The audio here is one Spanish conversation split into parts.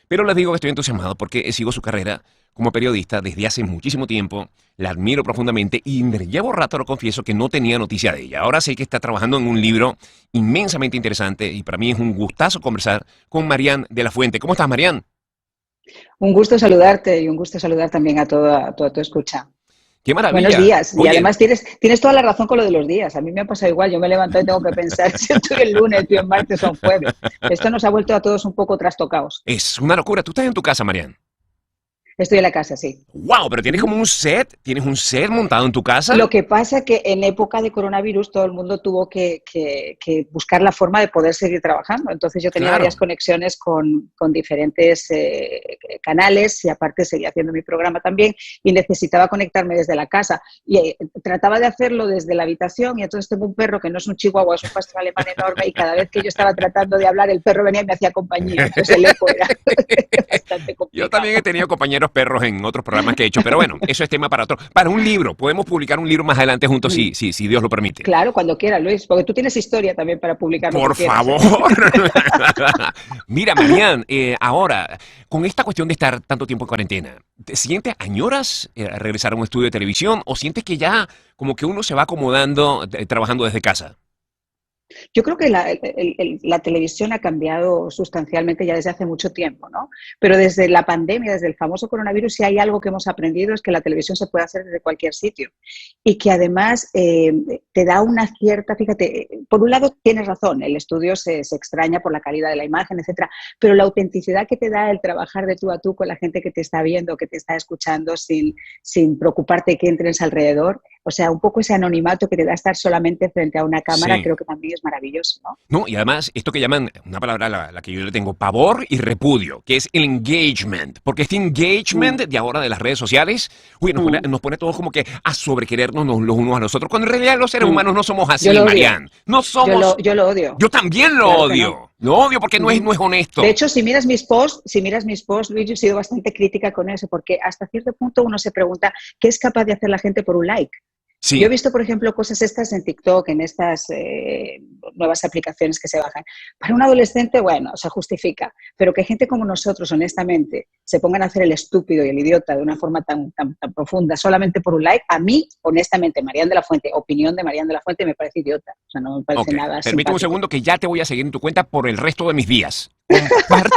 Pero les digo que estoy entusiasmado porque sigo su carrera como periodista desde hace muchísimo tiempo. La admiro profundamente y llevo rato, lo confieso, que no tenía noticia de ella. Ahora sé que está trabajando en un libro inmensamente interesante y para mí es un gustazo conversar con Marian de la Fuente. ¿Cómo estás, Marian? Un gusto saludarte y un gusto saludar también a toda tu escucha. ¡Qué Buenos maravilla! días. Y Oye, además tienes toda la razón con lo de los días. A mí me ha pasado igual. Yo me levanto y tengo que pensar si estoy el lunes, estoy en martes o en jueves. Esto nos ha vuelto a todos un poco trastocados. es una locura. ¿Tú estás en tu casa, Marian? Estoy en la casa, sí. ¡Wow! Pero tienes Ujú. como tienes un set montado en tu casa. Lo que pasa es que en época de coronavirus todo el mundo tuvo que buscar la forma de poder seguir trabajando. Entonces yo tenía varias Claro. conexiones con diferentes canales y aparte seguía haciendo mi programa también y necesitaba conectarme desde la casa. Y trataba de hacerlo desde la habitación y entonces tengo un perro que no es un chihuahua, es un pastor alemán enorme y cada vez que yo estaba tratando de hablar el perro venía y me hacía compañía. Entonces el eco era bastante Yo complicado. también he tenido compañeros perros en otros programas que he hecho, pero bueno, eso es tema para otro. Para un libro, podemos publicar un libro más adelante juntos si Dios lo permite. Claro, cuando quieras, Luis, porque tú tienes historia también para publicar lo que Por quieras, favor. ¿eh? Mira, Marian, ahora, con esta cuestión de estar tanto tiempo en cuarentena, ¿te sientes, añoras regresar a un estudio de televisión o sientes que ya como que uno se va acomodando trabajando desde casa? Yo creo que la televisión ha cambiado sustancialmente ya desde hace mucho tiempo, ¿no? Pero desde la pandemia, desde el famoso coronavirus, si hay algo que hemos aprendido es que la televisión se puede hacer desde cualquier sitio y que además te da una cierta, fíjate, por un lado tienes razón, el estudio se extraña por la calidad de la imagen, etcétera, pero la autenticidad que te da el trabajar de tú a tú con la gente que te está viendo, que te está escuchando sin preocuparte de que entres alrededor, o sea, un poco ese anonimato que te da estar solamente frente a una cámara, Sí. creo que también es maravilloso, ¿no? No, y además, esto que llaman, una palabra la que yo le tengo, pavor y repudio, que es el engagement. Porque este engagement Mm, de ahora de las redes sociales, uy, mm, nos pone todos como que a sobrequerernos los unos a los otros, cuando en realidad los seres mm. humanos no somos Yo así, lo odio, Marianne. No somos. yo lo odio, Yo también lo claro que no. odio. Lo odio porque no Ujú. es De honesto. hecho, si miras mis posts, Luis, yo he sido bastante crítica con eso, porque hasta cierto punto uno se pregunta qué es capaz de hacer la gente por un like. Yo he Sí. visto, por ejemplo, cosas estas en TikTok, en estas nuevas aplicaciones que se bajan. Para un adolescente, bueno, se justifica, pero que gente como nosotros, honestamente, se pongan a hacer el estúpido y el idiota de una forma tan profunda solamente por un like, a mí, honestamente, Marian de la Fuente, opinión de Marian de la Fuente, me parece idiota. O sea, no me parece Ok. nada Permíteme un simpático. segundo que ya te voy a seguir en tu cuenta por el resto de mis días. Comparte.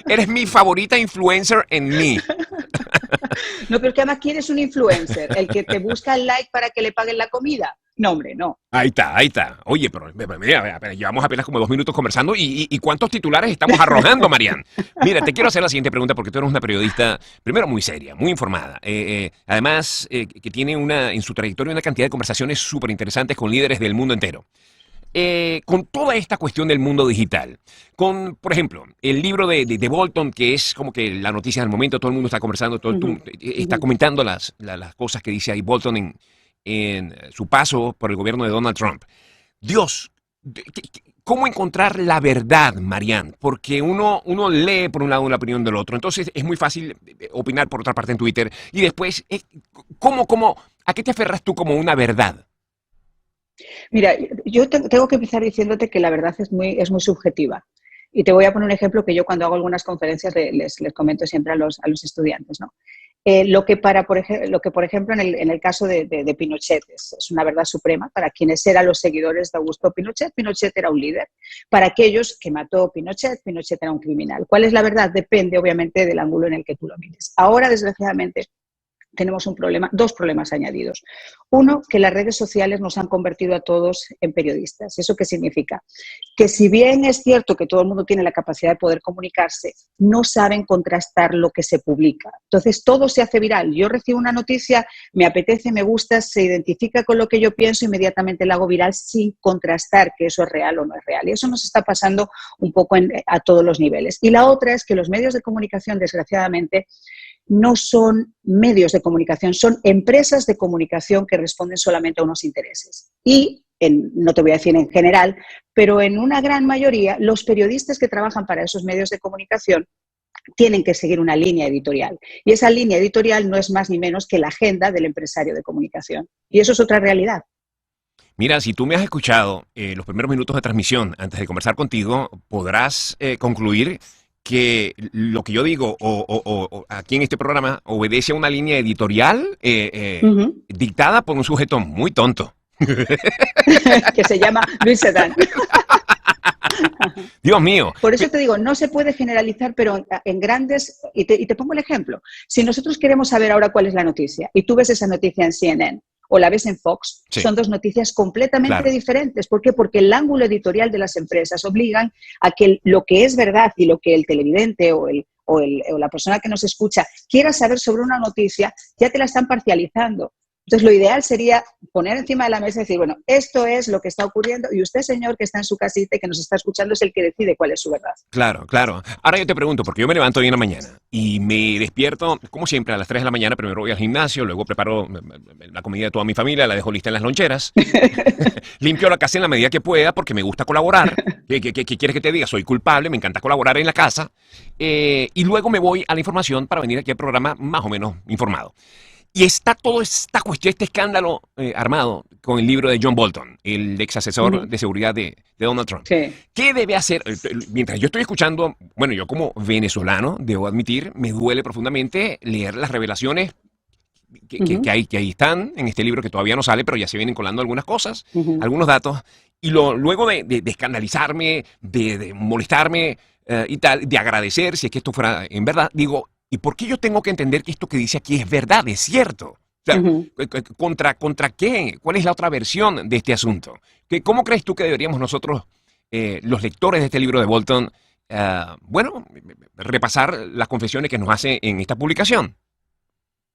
Eres mi favorita influencer en mí. No, pero que además quieres un influencer, el que te busca el like para que le paguen la comida. No, hombre, no. Ahí está, ahí está. Oye, pero mira, llevamos apenas como 2 minutos conversando y ¿cuántos titulares estamos arrojando, Marian? Mira, te quiero hacer la siguiente pregunta porque tú eres una periodista, primero muy seria, muy informada. Además, que tiene en su trayectoria una cantidad de conversaciones súper interesantes con líderes del mundo entero. Con toda esta cuestión del mundo digital, con, por ejemplo, el libro de Bolton, que es como que la noticia del momento, todo el mundo está conversando, Ujú, está ujú. comentando las cosas que dice ahí Bolton en su paso por el gobierno de Donald Trump. Dios, ¿cómo encontrar la verdad, Marianne? Porque uno lee por un lado la opinión del otro, entonces es muy fácil opinar por otra parte en Twitter y después, ¿a qué te aferras tú como una verdad? Mira, yo tengo que empezar diciéndote que la verdad es muy subjetiva. Y te voy a poner un ejemplo que yo cuando hago algunas conferencias les comento siempre a los estudiantes, ¿no? Lo que, por ejemplo, en el caso de Pinochet es una verdad suprema para quienes eran los seguidores de Augusto Pinochet. Pinochet era un líder. Para aquellos que mató Pinochet, Pinochet era un criminal. ¿Cuál es la verdad? Depende, obviamente, del ángulo en el que tú lo mires. Ahora, desgraciadamente, tenemos un problema, dos problemas añadidos. Uno, que las redes sociales nos han convertido a todos en periodistas. ¿Eso qué significa? Que si bien es cierto que todo el mundo tiene la capacidad de poder comunicarse, no saben contrastar lo que se publica. Entonces, todo se hace viral. Yo recibo una noticia, me apetece, me gusta, se identifica con lo que yo pienso, inmediatamente la hago viral sin contrastar que eso es real o no es real. Y eso nos está pasando un poco a todos los niveles. Y la otra es que los medios de comunicación, desgraciadamente, no son medios de comunicación, son empresas de comunicación que responden solamente a unos intereses. Y, no te voy a decir en general, pero en una gran mayoría, los periodistas que trabajan para esos medios de comunicación tienen que seguir una línea editorial. Y esa línea editorial no es más ni menos que la agenda del empresario de comunicación. Y eso es otra realidad. Mira, si tú me has escuchado los primeros minutos de transmisión antes de conversar contigo, podrás concluir que lo que yo digo o aquí en este programa obedece a una línea editorial dictada por un sujeto muy tonto. Que se llama Luis Sedán. Dios mío. Por eso te digo, no se puede generalizar, pero en grandes... Y te pongo el ejemplo. Si nosotros queremos saber ahora cuál es la noticia y tú ves esa noticia en CNN o la ves en Fox, Sí. son dos noticias completamente Claro. diferentes. ¿Por qué? Porque el ángulo editorial de las empresas obligan a que lo que es verdad y lo que el televidente o la persona que nos escucha quiera saber sobre una noticia, ya te la están parcializando. Entonces, lo ideal sería poner encima de la mesa y decir, bueno, esto es lo que está ocurriendo y usted, señor, que está en su casita y que nos está escuchando, es el que decide cuál es su verdad. Claro, claro. Ahora yo te pregunto, porque yo me levanto hoy en la mañana y me despierto, como siempre, a las 3 de la mañana. Primero voy al gimnasio, luego preparo la comida de toda mi familia, la dejo lista en las loncheras. Limpio la casa en la medida que pueda porque me gusta colaborar. ¿Qué quieres que te diga? Soy culpable, me encanta colaborar en la casa. Y luego me voy a la información para venir aquí al programa más o menos informado. Y está toda esta cuestión, este escándalo armado con el libro de John Bolton, el ex asesor de seguridad de Donald Trump. Sí. ¿Qué debe hacer? Mientras yo estoy escuchando, bueno, yo como venezolano, debo admitir, me duele profundamente leer las revelaciones que ahí están en este libro que todavía no sale, pero ya se vienen colando algunas cosas, algunos datos. Y luego de escandalizarme, de molestarme y tal, de agradecer si es que esto fuera en verdad, digo, ¿y por qué yo tengo que entender que esto que dice aquí es verdad, es cierto? O sea, ¿contra qué? ¿Cuál es la otra versión de este asunto? ¿Cómo crees tú que deberíamos nosotros, los lectores de este libro de Bolton, repasar las confesiones que nos hace en esta publicación?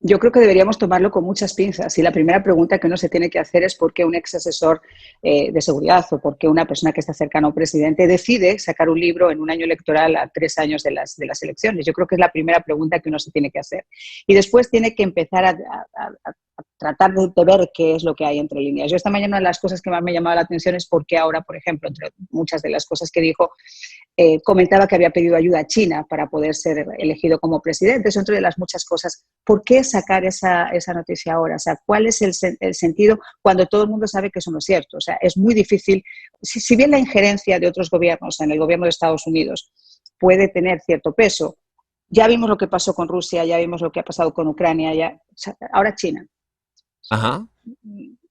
Yo creo que deberíamos tomarlo con muchas pinzas y la primera pregunta que uno se tiene que hacer es por qué un ex asesor de seguridad o por qué una persona que está cercana a un presidente decide sacar un libro en un año electoral a 3 años de las elecciones. Yo creo que es la primera pregunta que uno se tiene que hacer. Y después tiene que empezar a tratar de ver qué es lo que hay entre líneas. Yo esta mañana una de las cosas que más me llamaba la atención es por qué ahora, por ejemplo, entre muchas de las cosas que dijo, comentaba que había pedido ayuda a China para poder ser elegido como presidente. Eso entre las muchas cosas. ¿Por qué sacar esa noticia ahora? O sea, ¿cuál es el sentido cuando todo el mundo sabe que eso no es cierto? O sea, es muy difícil. Si bien la injerencia de otros gobiernos en el gobierno de Estados Unidos puede tener cierto peso, ya vimos lo que pasó con Rusia, ya vimos lo que ha pasado con Ucrania, ahora China. Ajá.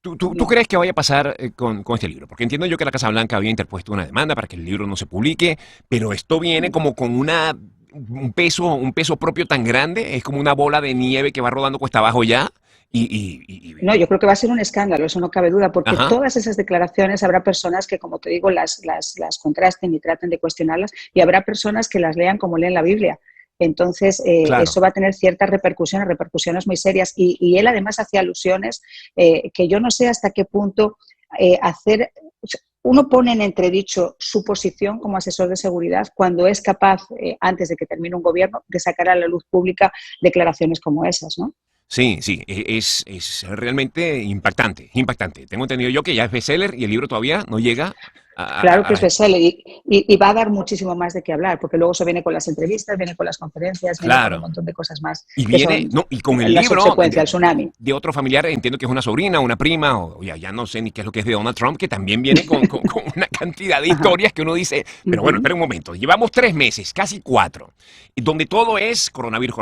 ¿Tú crees que vaya a pasar con este libro? Porque entiendo yo que la Casa Blanca había interpuesto una demanda para que el libro no se publique, pero esto viene como con un peso propio tan grande, es como una bola de nieve que va rodando cuesta abajo ya. No, yo creo que va a ser un escándalo, eso no cabe duda, porque Ajá. todas esas declaraciones habrá personas que, como te digo, las contrasten y traten de cuestionarlas, y habrá personas que las lean como leen la Biblia. Entonces, Claro. eso va a tener ciertas repercusiones muy serias. Y él además hacía alusiones que yo no sé hasta qué punto uno pone en entredicho su posición como asesor de seguridad cuando es capaz, antes de que termine un gobierno, de sacar a la luz pública declaraciones como esas, ¿no? Sí, es realmente impactante. Tengo entendido yo que ya es bestseller y el libro todavía no llega Claro que es bestseller y va a dar muchísimo más de qué hablar, porque luego se viene con las entrevistas, viene con las conferencias, viene con Claro. un montón de cosas más. Y que viene, son no, y con el la libro subsecuencia, el tsunami. de otro familiar, entiendo que es una sobrina, una prima, o ya no sé ni qué es lo que es de Donald Trump, que también viene con una cantidad de historias que uno dice, pero bueno, espera un momento, llevamos 3 meses, casi 4, donde todo es coronavirus,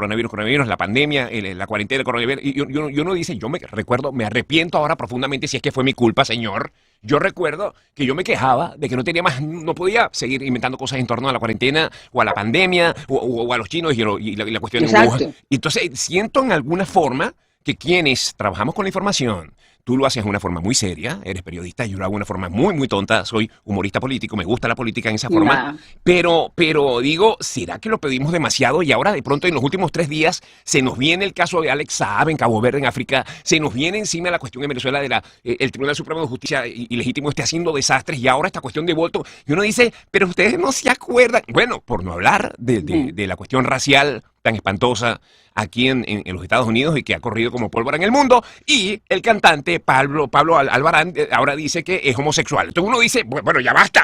la pandemia, la cuarentena, el coronavirus, y uno dice, yo me arrepiento ahora profundamente si es que fue mi culpa, señor. Yo recuerdo que yo me quejaba de que no podía seguir inventando cosas en torno a la cuarentena o a la pandemia o a los chinos y la cuestión de Exacto. Wuhan. Y entonces siento en alguna forma que quienes trabajamos con la información, tú lo haces de una forma muy seria, eres periodista, yo lo hago de una forma muy, muy tonta, soy humorista político, me gusta la política en esa forma, pero digo, ¿será que lo pedimos demasiado? Y ahora de pronto en los últimos 3 días se nos viene el caso de Alex Saab en Cabo Verde, en África, se nos viene encima la cuestión en Venezuela de el Tribunal Supremo de Justicia ilegítimo esté haciendo desastres y ahora esta cuestión de Bolton, y uno dice, pero ustedes no se acuerdan, bueno, por no hablar de la cuestión racial tan espantosa aquí en los Estados Unidos y que ha corrido como pólvora en el mundo, y el cantante Pablo Albarán ahora dice que es homosexual. Entonces uno dice, bueno, ya basta,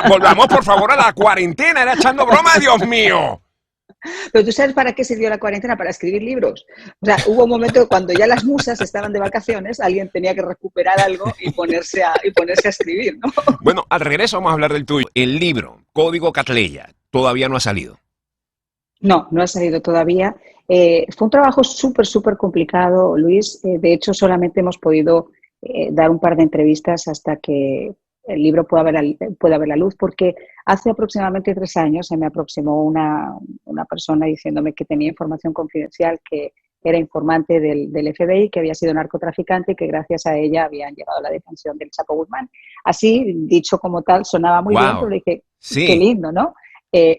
volvamos por favor a la cuarentena, era echando broma, Dios mío. Pero tú sabes para qué sirvió la cuarentena, para escribir libros. O sea, hubo un momento cuando ya las musas estaban de vacaciones, alguien tenía que recuperar algo y ponerse a escribir, ¿no? Bueno, al regreso vamos a hablar del tuyo. El libro, Código Catleya, todavía no ha salido. No, no ha salido todavía. Fue un trabajo súper, súper complicado, Luis. De hecho, solamente hemos podido dar un par de entrevistas hasta que el libro pueda ver la luz, porque hace aproximadamente 3 años se me aproximó una persona diciéndome que tenía información confidencial, que era informante del FBI, que había sido narcotraficante y que gracias a ella habían llevado a la detención del Chapo Guzmán. Así, dicho como tal, sonaba muy bien, pero Wow. le dije, qué Sí. lindo, ¿no?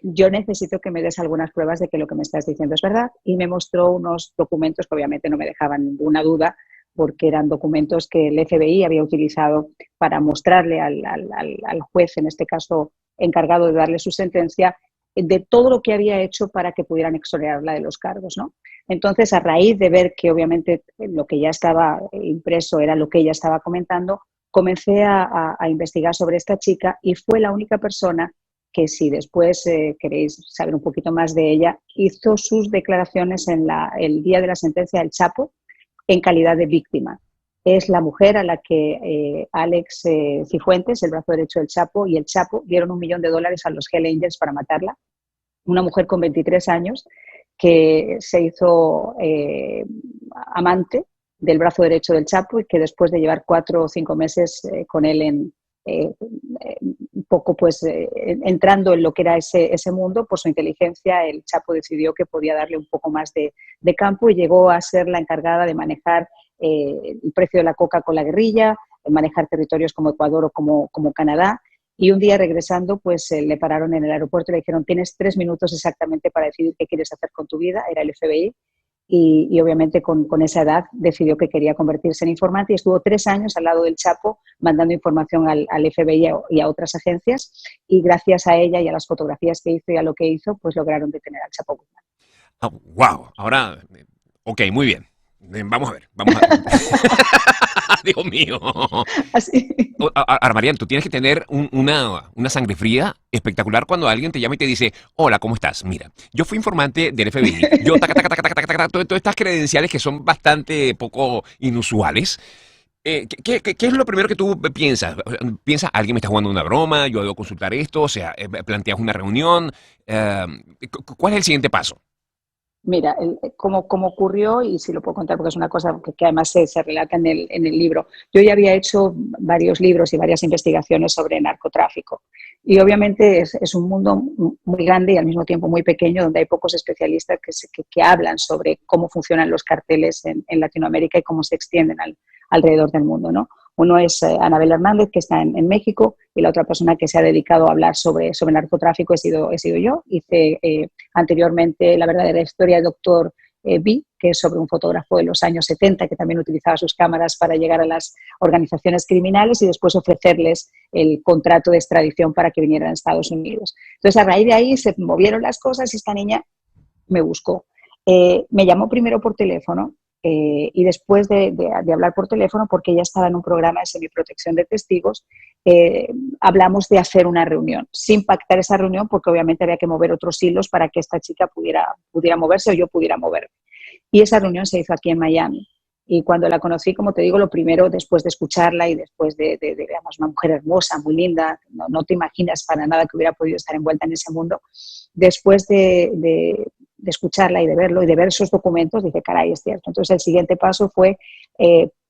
Yo necesito que me des algunas pruebas de que lo que me estás diciendo es verdad, y me mostró unos documentos que obviamente no me dejaban ninguna duda, porque eran documentos que el FBI había utilizado para mostrarle al juez, en este caso encargado de darle su sentencia, de todo lo que había hecho para que pudieran exonerarla de los cargos, ¿no? Entonces, a raíz de ver que obviamente lo que ya estaba impreso era lo que ella estaba comentando, comencé a investigar sobre esta chica, y fue la única persona que, si después queréis saber un poquito más de ella, hizo sus declaraciones en el día de la sentencia del Chapo en calidad de víctima. Es la mujer a la que Alex Cifuentes, el brazo derecho del Chapo, y el Chapo dieron $1 millón a los Hell Angels para matarla. Una mujer con 23 años que se hizo amante del brazo derecho del Chapo, y que después de llevar 4 o 5 meses con él un poco pues entrando en lo que era ese mundo, por su inteligencia, el Chapo decidió que podía darle un poco más de campo, y llegó a ser la encargada de manejar el precio de la coca con la guerrilla, manejar territorios como Ecuador o como Canadá. Y un día, regresando, pues le pararon en el aeropuerto y le dijeron: tienes 3 minutos exactamente para decidir qué quieres hacer con tu vida. Era el FBI. Y obviamente con esa edad decidió que quería convertirse en informante, y estuvo 3 años al lado del Chapo mandando información al FBI y a otras agencias, y gracias a ella y a las fotografías que hizo y a lo que hizo, pues lograron detener al Chapo Guzmán. Oh, wow. Ahora, ok, muy bien. Vamos a ver, vamos a... Dios mío. Así. Armarian, tú tienes que tener una sangre fría espectacular cuando alguien te llama y te dice: hola, ¿cómo estás? Mira, yo fui informante del FBI. Yo, taca, taca, taca, taca, taca, taca, todas estas credenciales que son bastante poco inusuales. ¿Qué es lo primero que tú piensas? ¿Piensas, alguien me está jugando una broma? ¿Yo debo consultar esto? O sea, ¿planteas una reunión? Eh, ¿Cuál es el siguiente paso? Mira, como ocurrió, y si lo puedo contar porque es una cosa que además se relata en el libro. Yo ya había hecho varios libros y varias investigaciones sobre narcotráfico, y obviamente es un mundo muy grande y al mismo tiempo muy pequeño, donde hay pocos especialistas que hablan sobre cómo funcionan los carteles en Latinoamérica y cómo se extienden alrededor del mundo, ¿no? Uno es Anabel Hernández, que está en México, y la otra persona que se ha dedicado a hablar sobre narcotráfico he sido yo. Hice anteriormente La verdadera historia de Dr. B, que es sobre un fotógrafo de los años 70 que también utilizaba sus cámaras para llegar a las organizaciones criminales y después ofrecerles el contrato de extradición para que vinieran a Estados Unidos. Entonces, a raíz de ahí se movieron las cosas y esta niña me buscó. Me llamó primero por teléfono, y después de hablar por teléfono, porque ella estaba en un programa de semiprotección de testigos, hablamos de hacer una reunión, sin pactar esa reunión, porque obviamente había que mover otros hilos para que esta chica pudiera moverse o yo pudiera moverme. Y esa reunión se hizo aquí en Miami. Y cuando la conocí, como te digo, lo primero, después de escucharla y después digamos, una mujer hermosa, muy linda, no te imaginas para nada que hubiera podido estar envuelta en ese mundo, después de escucharla y de verlo y de ver esos documentos, dije, caray, es cierto. Entonces el siguiente paso fue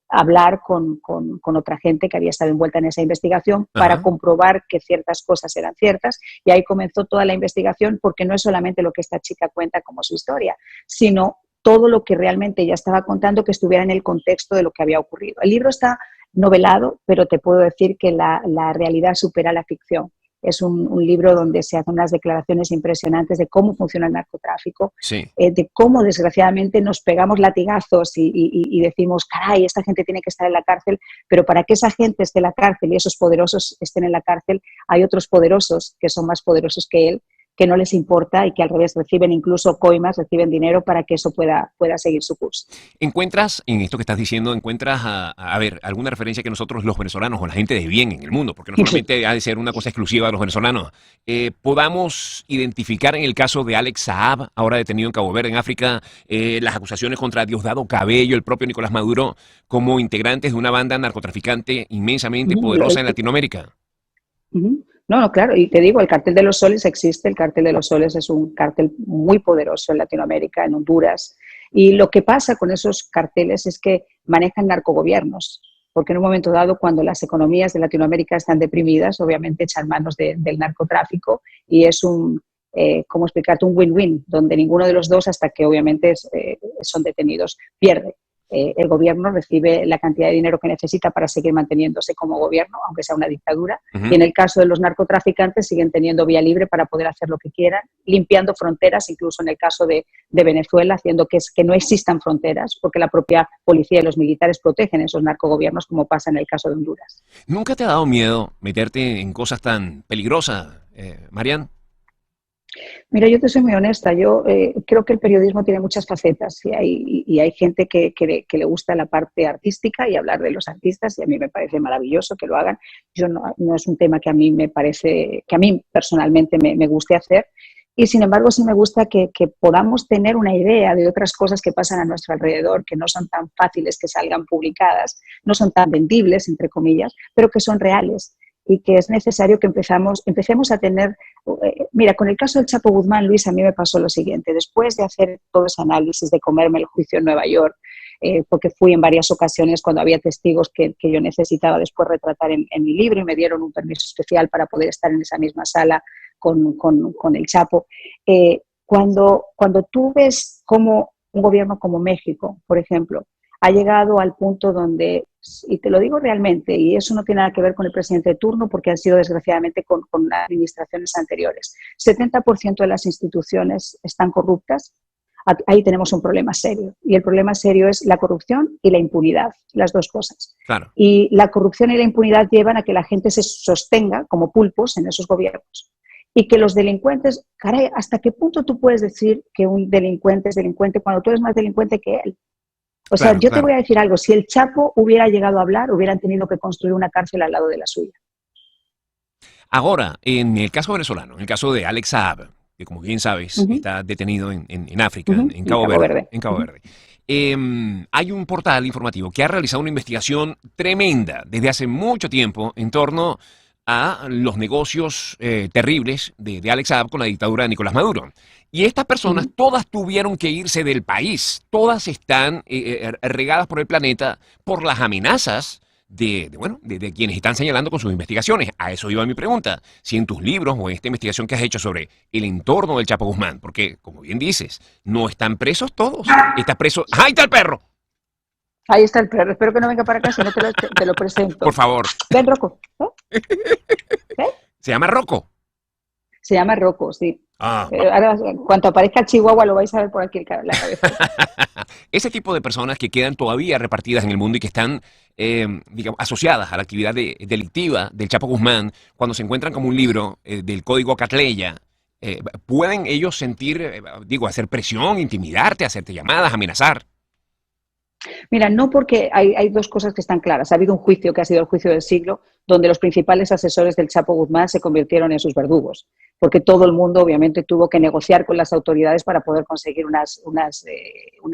hablar con otra gente que había estado envuelta en esa investigación para Ajá. comprobar que ciertas cosas eran ciertas, y ahí comenzó toda la investigación, porque no es solamente lo que esta chica cuenta como su historia, sino todo lo que realmente ella estaba contando, que estuviera en el contexto de lo que había ocurrido. El libro está novelado, pero te puedo decir que la realidad supera la ficción. Es un libro donde se hacen unas declaraciones impresionantes de cómo funciona el narcotráfico, Sí. de cómo desgraciadamente nos pegamos latigazos y decimos, caray, esta gente tiene que estar en la cárcel, pero para que esa gente esté en la cárcel y esos poderosos estén en la cárcel, hay otros poderosos que son más poderosos que él, que no les importa y que al revés reciben incluso coimas, reciben dinero para que eso pueda seguir su curso. ¿Encuentras, en esto que estás diciendo, a ver, alguna referencia que nosotros los venezolanos o la gente de bien en el mundo, porque no solamente ha de ser una cosa exclusiva de los venezolanos, podamos identificar en el caso de Alex Saab, ahora detenido en Cabo Verde, en África, las acusaciones contra Diosdado Cabello, el propio Nicolás Maduro, como integrantes de una banda narcotraficante inmensamente poderosa en Latinoamérica? No, no, claro, y te digo, el Cártel de los Soles existe, el Cártel de los Soles es un cártel muy poderoso en Latinoamérica, en Honduras, y lo que pasa con esos carteles es que manejan narcogobiernos, porque en un momento dado, cuando las economías de Latinoamérica están deprimidas, obviamente echan manos del narcotráfico y es ¿cómo explicarte? Un win-win, donde ninguno de los dos, hasta que obviamente son detenidos, pierde. El gobierno recibe la cantidad de dinero que necesita para seguir manteniéndose como gobierno, aunque sea una dictadura. Y en el caso de los narcotraficantes siguen teniendo vía libre para poder hacer lo que quieran, limpiando fronteras, incluso en el caso de Venezuela, haciendo que no existan fronteras, porque la propia policía y los militares protegen esos narcogobiernos, como pasa en el caso de Honduras. ¿Nunca te ha dado miedo meterte en cosas tan peligrosas, Marian? Mira, yo te soy muy honesta. Yo creo que el periodismo tiene muchas facetas y hay gente que le gusta la parte artística y hablar de los artistas, y a mí me parece maravilloso que lo hagan. Yo no es un tema que a mí me parece, que a mí personalmente me guste hacer. Y sin embargo, sí me gusta que podamos tener una idea de otras cosas que pasan a nuestro alrededor, que no son tan fáciles que salgan publicadas, no son tan vendibles, entre comillas, pero que son reales. Y que es necesario que empecemos a tener... Mira, con el caso del Chapo Guzmán, Luis, a mí me pasó lo siguiente. Después de hacer todo ese análisis, de comerme el juicio en Nueva York, porque fui en varias ocasiones cuando había testigos que yo necesitaba después retratar en mi libro, y me dieron un permiso especial para poder estar en esa misma sala con el Chapo. Cuando tú ves cómo un gobierno como México, por ejemplo, ha llegado al punto donde, y te lo digo realmente, y eso no tiene nada que ver con el presidente de turno, porque han sido desgraciadamente con administraciones anteriores, 70% de las instituciones están corruptas. Ahí tenemos un problema serio, y el problema serio es la corrupción y la impunidad, las dos cosas. Claro. Y la corrupción y la impunidad llevan a que la gente se sostenga como pulpos en esos gobiernos. Y que los delincuentes, caray, ¿hasta qué punto tú puedes decir que un delincuente es delincuente cuando tú eres más delincuente que él? O sea, yo te voy a decir algo, si el Chapo hubiera llegado a hablar, hubieran tenido que construir una cárcel al lado de la suya. Ahora, en el caso venezolano, en el caso de Alex Saab, que como bien sabes, está detenido en África, en Cabo Verde. En Cabo Verde. Hay un portal informativo que ha realizado una investigación tremenda desde hace mucho tiempo en torno a los negocios terribles de Alex Saab con la dictadura de Nicolás Maduro. Y estas personas todas tuvieron que irse del país. Todas están regadas por el planeta por las amenazas de quienes están señalando con sus investigaciones. A eso iba mi pregunta. Si en tus libros o en esta investigación que has hecho sobre el entorno del Chapo Guzmán, porque, como bien dices, no están presos todos. Está preso... ¡Ahí está el perro! Ahí está el perro. Espero que no venga para acá, si no te lo presento. Por favor. Ven, Rocco. ¿Se llama Rocco? Se llama Rocco, sí. Ah. Ahora, cuando aparezca el Chihuahua, lo vais a ver por aquí la cabeza. Ese tipo de personas que quedan todavía repartidas en el mundo y que están, digamos, asociadas a la actividad delictiva del Chapo Guzmán, cuando se encuentran como un libro del Código Catleya, ¿pueden ellos sentir, hacer presión, intimidarte, hacerte llamadas, amenazar? Mira, no, porque hay dos cosas que están claras. Ha habido un juicio que ha sido el juicio del siglo, donde los principales asesores del Chapo Guzmán se convirtieron en sus verdugos, porque todo el mundo obviamente tuvo que negociar con las autoridades para poder conseguir unas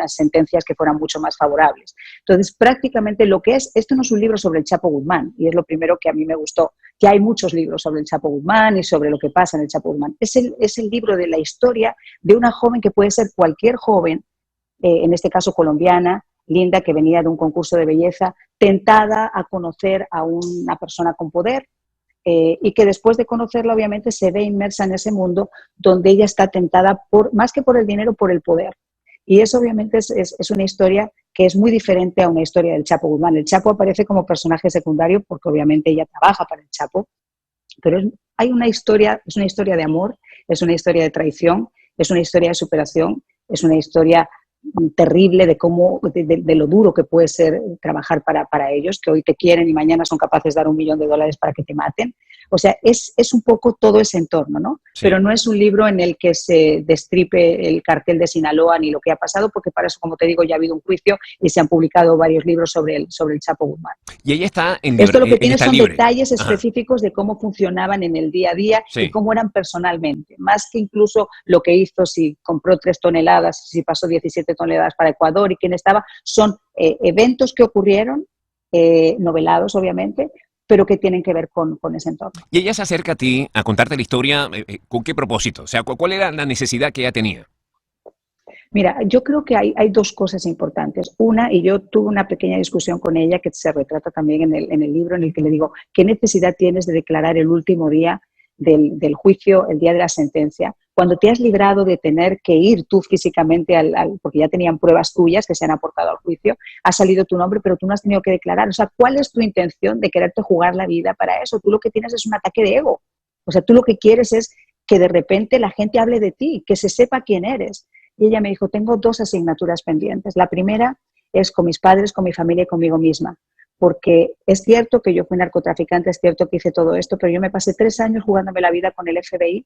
sentencias que fueran mucho más favorables. Entonces, prácticamente esto no es un libro sobre el Chapo Guzmán, y es lo primero que a mí me gustó, que hay muchos libros sobre el Chapo Guzmán y sobre lo que pasa en el Chapo Guzmán. Es el libro de la historia de una joven que puede ser cualquier joven, en este caso colombiana, Linda, que venía de un concurso de belleza, tentada a conocer a una persona con poder, y que después de conocerla obviamente se ve inmersa en ese mundo donde ella está tentada más que por el dinero, por el poder. Y eso obviamente es una historia que es muy diferente a una historia del Chapo Guzmán. El Chapo aparece como personaje secundario porque obviamente ella trabaja para el Chapo, pero es una historia de amor, es una historia de traición, es una historia de superación, es una historia terrible de lo duro que puede ser trabajar para ellos, que hoy te quieren y mañana son capaces de dar $1 millón para que te maten, O sea, es un poco todo ese entorno, ¿no? Sí. Pero no es un libro en el que se destripe el cartel de Sinaloa ni lo que ha pasado, porque para eso, como te digo, ya ha hado un juicio y se han publicado varios libros sobre el Chapo Guzmán. Y ella está en Esto lo que ella tiene está son libre. detalles Ajá. específicos de cómo funcionaban en el día a día Sí. y cómo eran personalmente, más que incluso lo que hizo, si compró 3 toneladas, si pasó 17 toneladas para Ecuador y quién estaba, son eventos que ocurrieron, novelados obviamente, pero que tienen que ver con ese entorno. Y ella se acerca a ti a contarte la historia, ¿con qué propósito? O sea, ¿cuál era la necesidad que ella tenía? Mira, yo creo que hay 2 cosas importantes. Una, y yo tuve una pequeña discusión con ella que se retrata también en el libro, en el que le digo, ¿qué necesidad tienes de declarar el último día del juicio, el día de la sentencia, cuando te has librado de tener que ir tú físicamente porque ya tenían pruebas tuyas que se han aportado al juicio, ha salido tu nombre, pero tú no has tenido que declarar? O sea, ¿cuál es tu intención de quererte jugar la vida para eso? Tú lo que tienes es un ataque de ego. O sea, tú lo que quieres es que de repente la gente hable de ti, que se sepa quién eres. Y ella me dijo, tengo 2 asignaturas pendientes. La primera es con mis padres, con mi familia y conmigo misma. Porque es cierto que yo fui narcotraficante, es cierto que hice todo esto, pero yo me pasé 3 años jugándome la vida con el FBI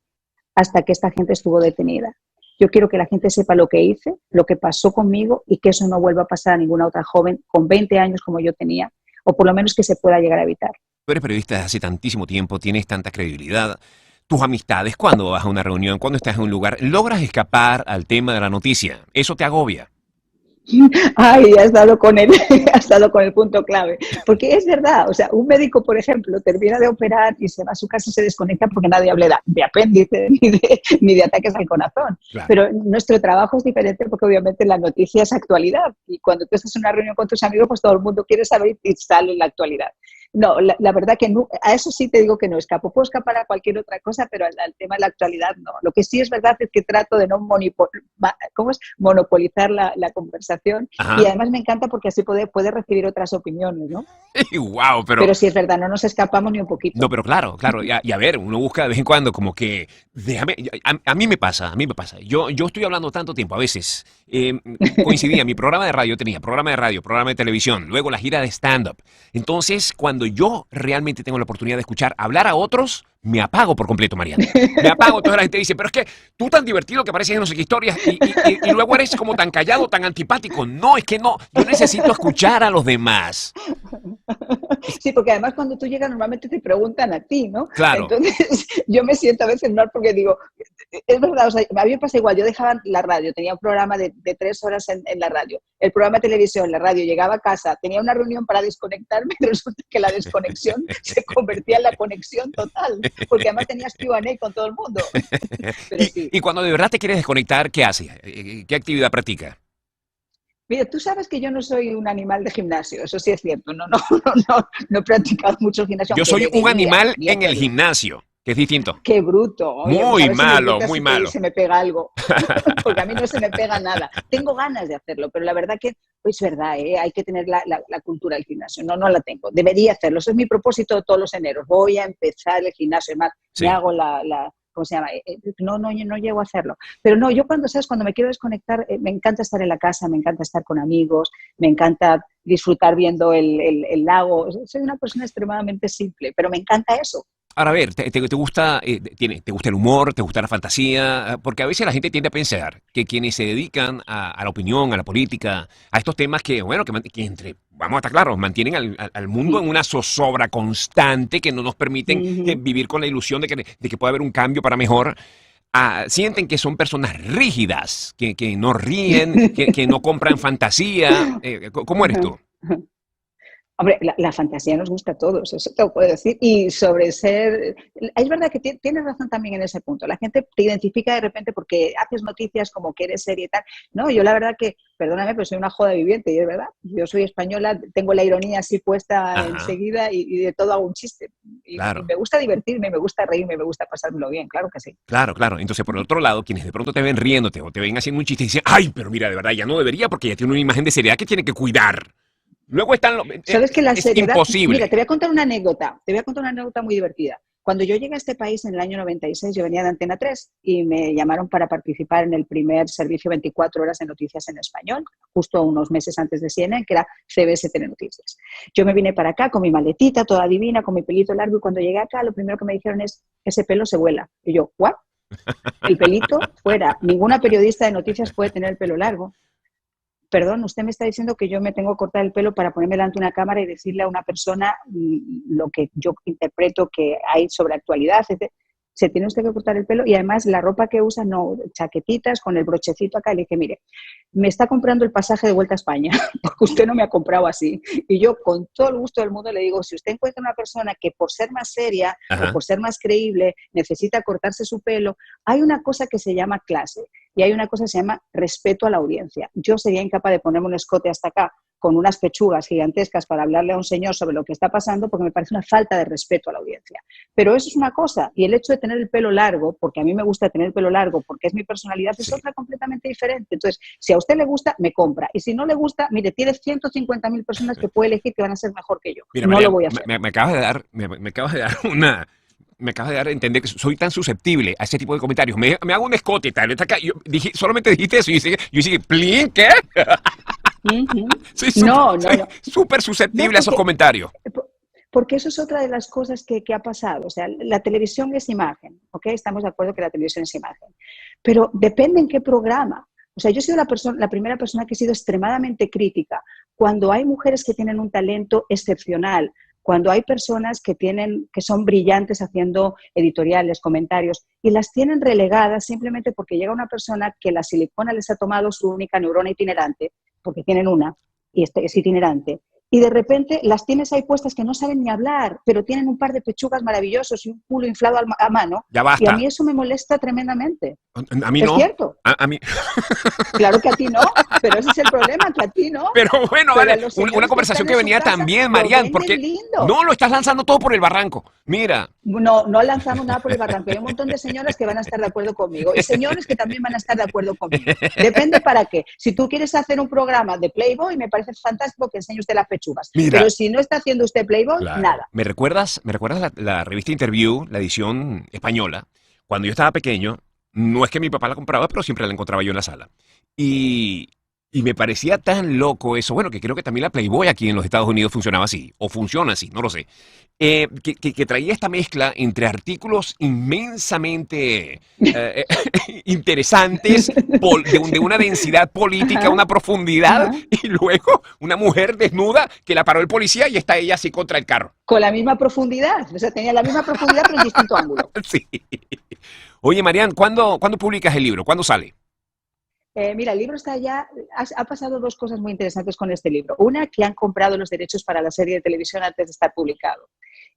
hasta que esta gente estuvo detenida. Yo quiero que la gente sepa lo que hice, lo que pasó conmigo y que eso no vuelva a pasar a ninguna otra joven con 20 años como yo tenía, o por lo menos que se pueda llegar a evitar. Tú eres periodista desde hace tantísimo tiempo, tienes tanta credibilidad. Tus amistades, cuando vas a una reunión, cuando estás en un lugar, logras escapar al tema de la noticia. Eso te agobia. Ay, has dado con el punto clave. Porque es verdad, o sea, un médico, por ejemplo, termina de operar y se va a su casa y se desconecta porque nadie habla de apéndice ni de ataques al corazón. Claro. Pero nuestro trabajo es diferente porque obviamente la noticia es actualidad. Y cuando tú estás en una reunión con tus amigos, pues todo el mundo quiere saber y sale la actualidad. No, la verdad que no, a eso sí te digo que no escapo. Puedo escapar a cualquier otra cosa, pero al tema de la actualidad no. Lo que sí es verdad es que trato de no monopolizar la conversación. Ajá. Y además me encanta porque así puede recibir otras opiniones, ¿no? Wow, Pero sí es verdad, no nos escapamos ni un poquito. No, pero claro. Y a ver, uno busca de vez en cuando como que, a mí me pasa. Yo estoy hablando tanto tiempo, a veces coincidía, mi programa de radio tenía programa de radio, programa de televisión, luego la gira de stand-up. Entonces, cuando yo realmente tengo la oportunidad de escuchar hablar a otros, me apago por completo, Mariana. Me apago, toda la gente dice, pero es que tú tan divertido que pareces en no sé qué historias y luego eres como tan callado, tan antipático. No, es que no, yo necesito escuchar a los demás. Sí, porque además cuando tú llegas normalmente te preguntan a ti, ¿no? Claro. Entonces yo me siento a veces mal porque digo, es verdad, o sea, a mí me pasa igual, yo dejaba la radio, tenía un programa de 3 horas en la radio, el programa de televisión, la radio, llegaba a casa, tenía una reunión para desconectarme y resulta que la desconexión se convertía en la conexión total, porque además tenías Q&A con todo el mundo. Pero sí. Y cuando de verdad te quieres desconectar, ¿qué haces? ¿Qué actividad practicas? Mira, tú sabes que yo no soy un animal de gimnasio, eso sí es cierto, no he practicado mucho el gimnasio. Yo soy un animal en el gimnasio, que es distinto. ¡Qué bruto! Oye, muy pues malo, si muy malo. Se me pega algo, porque a mí no se me pega nada. Tengo ganas de hacerlo, pero la verdad que es verdad, hay que tener la cultura del gimnasio. No la tengo. Debería hacerlo. Eso es mi propósito de todos los eneros. Voy a empezar el gimnasio. Además, Sí. me hago ¿cómo se llama? No llego a hacerlo. Pero no, yo cuando me quiero desconectar, me encanta estar en la casa, me encanta estar con amigos, me encanta disfrutar viendo el lago. Soy una persona extremadamente simple, pero me encanta eso. Ahora, a ver, ¿te gusta, te gusta el humor, te gusta la fantasía? Porque a veces la gente tiende a pensar que quienes se dedican a la opinión, a la política, a estos temas que, bueno, que vamos a estar claros, mantienen al mundo en una zozobra constante que no nos permiten vivir con la ilusión de que puede haber un cambio para mejor. Sienten que son personas rígidas, que no ríen, que no compran fantasía. ¿Cómo eres tú? Hombre, la fantasía nos gusta a todos, eso te lo puedo decir. Y sobre ser... Es verdad que tienes razón también en ese punto. La gente te identifica de repente porque haces noticias como que eres seria y tal. No, yo la verdad que, perdóname, pero soy una joda viviente y es verdad. Yo soy española, tengo la ironía así puesta enseguida y de todo hago un chiste. Claro. Y me gusta divertirme, me gusta reírme, me gusta pasármelo bien, claro que sí. Claro. Entonces, por el otro lado, quienes de pronto te ven riéndote o te ven haciendo un chiste y dicen, ay, pero mira, de verdad, ya no debería porque ya tiene una imagen de seriedad que tiene que cuidar. Luego están ¿Sabes que la seriedad? Imposible. Mira, te voy a contar una anécdota muy divertida. Cuando yo llegué a este país en el año 96, yo venía de Antena 3 y me llamaron para participar en el primer servicio 24 horas de noticias en español, justo unos meses antes de CNN, que era CBS Telenoticias. Yo me vine para acá con mi maletita, toda divina, con mi pelito largo, y cuando llegué acá, lo primero que me dijeron es, ese pelo se vuela. Y yo, ¿what? El pelito fuera. Ninguna periodista de noticias puede tener el pelo largo. Perdón, usted me está diciendo que yo me tengo que cortar el pelo para ponerme delante de una cámara y decirle a una persona lo que yo interpreto que hay sobre actualidad. Se tiene usted que cortar el pelo y además la ropa que usa, no, chaquetitas con el brochecito acá. Le dije, mire, me está comprando el pasaje de vuelta a España porque usted no me ha comprado así. Y yo con todo el gusto del mundo le digo, si usted encuentra una persona que por ser más seria o por ser más creíble necesita cortarse su pelo, hay una cosa que se llama clase y hay una cosa que se llama respeto a la audiencia. Yo sería incapaz de ponerme un escote hasta acá con unas pechugas gigantescas para hablarle a un señor sobre lo que está pasando porque me parece una falta de respeto a la audiencia. Pero eso es una cosa, y el hecho de tener el pelo largo, porque a mí me gusta tener el pelo largo, porque es mi personalidad, es otra completamente diferente. Entonces, si a usted le gusta, me compra. Y si no le gusta, mire, tiene 150.000 personas que puede elegir que van a ser mejor que yo. Mira, No María, lo voy a hacer. me acabas de dar, me acabas de dar una... Me acabas de dar a entender que soy tan susceptible a ese tipo de comentarios. Me hago un escote y tal. Yo dije, solamente dijiste eso. Yo dije, ¿plin? ¿Qué? Soy No. súper susceptible No, a esos comentarios. Porque eso es otra de las cosas que ha pasado. O sea, la televisión es imagen, ¿ok? Estamos de acuerdo que la televisión es imagen. Pero depende en qué programa. O sea, yo he sido la primera persona que he sido extremadamente crítica cuando hay mujeres que tienen un talento excepcional, cuando hay personas que son brillantes haciendo editoriales, comentarios, y las tienen relegadas simplemente porque llega una persona que la silicona les ha tomado su única neurona itinerante, porque tienen una, y es itinerante, y de repente las tienes ahí puestas que no saben ni hablar, pero tienen un par de pechugas maravillosos y un culo inflado a mano, Ya basta. y a mí eso me molesta tremendamente. A mí ¿Es no. cierto? A mí. Claro que a ti no, pero ese es el problema, que a ti no. Pero bueno, Pero vale, una conversación que venía también, Marian, porque lindo. no lo estás lanzando todo por el barranco. Mira. No lanzamos nada por el barranco. Hay un montón de señoras que van a estar de acuerdo conmigo y señores que también van a estar de acuerdo conmigo. Depende para qué. Si tú quieres hacer un programa de Playboy, me parece fantástico que enseñe usted las pechugas. Mira, pero si no está haciendo usted Playboy, claro. nada. ¿Me recuerdas la revista Interview, la edición española? Cuando yo estaba pequeño, no es que mi papá la compraba, pero siempre la encontraba yo en la sala. Y me parecía tan loco eso, bueno, que creo que también la Playboy aquí en los Estados Unidos funcionaba así, o funciona así, no lo sé, que traía esta mezcla entre artículos inmensamente interesantes, de una densidad política, una profundidad, y luego una mujer desnuda que la paró el policía y está ella así contra el carro. Con la misma profundidad, o sea, tenía la misma profundidad pero en distinto ángulo. Sí. Oye, Marian, ¿cuándo publicas el libro? ¿Cuándo sale? Mira, el libro está ya, ha pasado dos cosas muy interesantes con este libro. Una, que han comprado los derechos para la serie de televisión antes de estar publicado.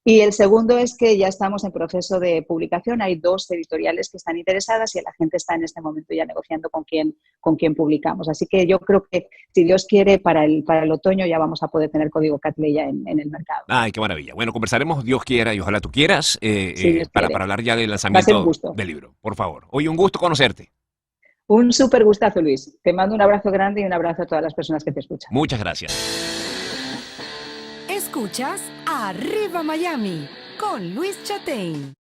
Y el segundo es que ya estamos en proceso de publicación. Hay dos editoriales que están interesadas y la gente está en este momento ya negociando con quién publicamos. Así que yo creo que, si Dios quiere, para el otoño ya vamos a poder tener Código Catleya en el mercado. Ay, qué maravilla. Bueno, conversaremos, Dios quiera, y ojalá tú quieras, Sí, para hablar ya del lanzamiento del libro. Por favor. Oye, un gusto conocerte. Un súper gustazo, Luis. Te mando un abrazo grande y un abrazo a todas las personas que te escuchan. Muchas gracias. Escuchas Arriba Miami con Luis Chatein.